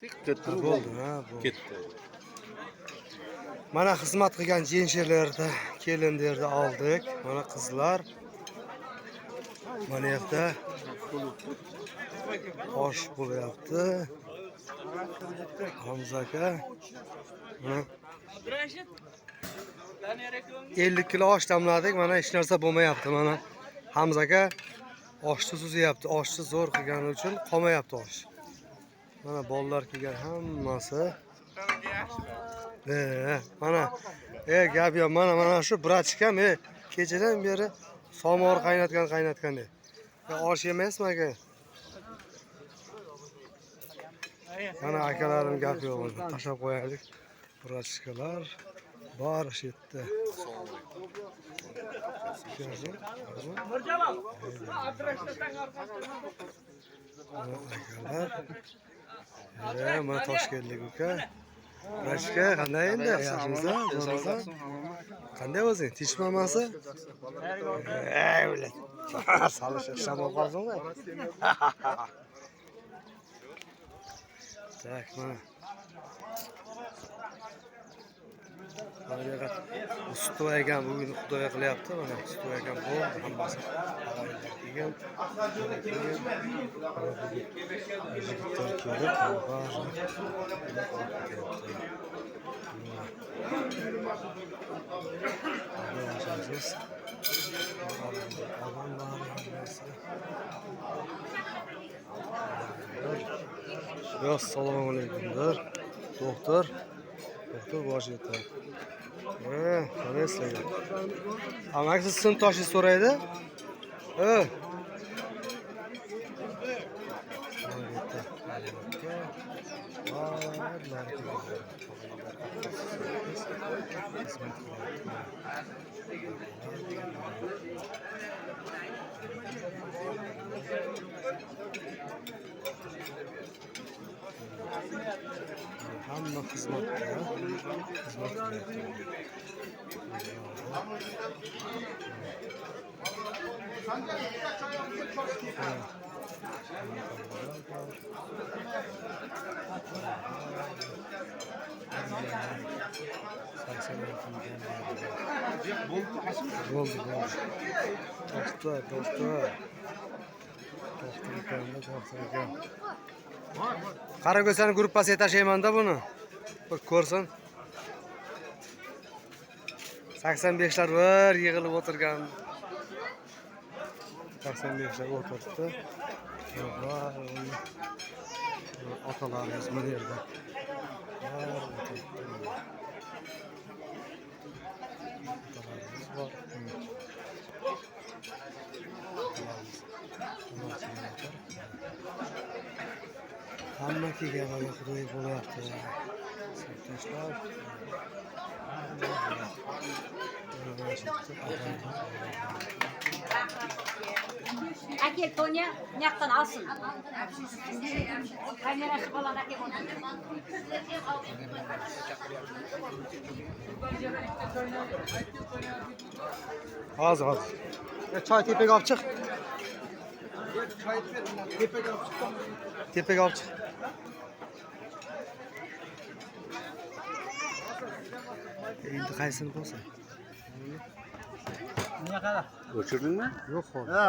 Ketdi Bo'ldi, ha, bo'ldi. ketdi. Mana xizmat qilgan jinchilarni, kelinlarni oldik. Mana qizlar. Mana yerda osh bo'lyapti. Hamza aka. Mana 50 kilo osh damladik. Mana hech narsa bo'lmayapti. Mana Hamza aka oshni suzyapti. Oshni zo'r qilgani uchun qolmayapti osh. Mana bolalar kelgan hammasi. Mana gap yo'q. Mana shu brachkam kechadan beri somor qaynatgan. Osh yemaysizmi aka? Mana akalarim gap yo'q. Tashlab qo'yaylik. Brachkalar bor shu yerda. Akalar. Mana Toshkentlik uka. Brachka qanday endi? Yaxshimisiz? Zo'rmisan? Qanday o'zing? Tinchmanmasi? O'lat. Salish shamol qolsinmi? Tak, mana. Mana ustoy ekan bugun xudoga qilyapti. Mana ustoy ekan bo'ldi hammasi. Keyin assalomu alaykumlar. Doktor bosh yetar. Qanday sizlar? Amaksiz sinfdoshi so'raydi. Hamma xizmatda. Bo'ldi. Doktor. Qarako'sani gruppasiga tashlaymanda buni. Bir ko'rsin. 85lar bir yig'ilib o'tirgan. 85lar o'tiribdi. Otalarimiz mana yerda. Otalarimiz bor. Hamma kelgan mana xudoy bo'lyapti. Sinfdoshlar. Aka Tonya yoqdan olsin. Kamerasi bilan aka Hozir. Choy tepaga olib chiq. Tepaga olib chiq. Endi qaysini bo'lsa? O'chirdingmi? Yo'q hozir. Ha,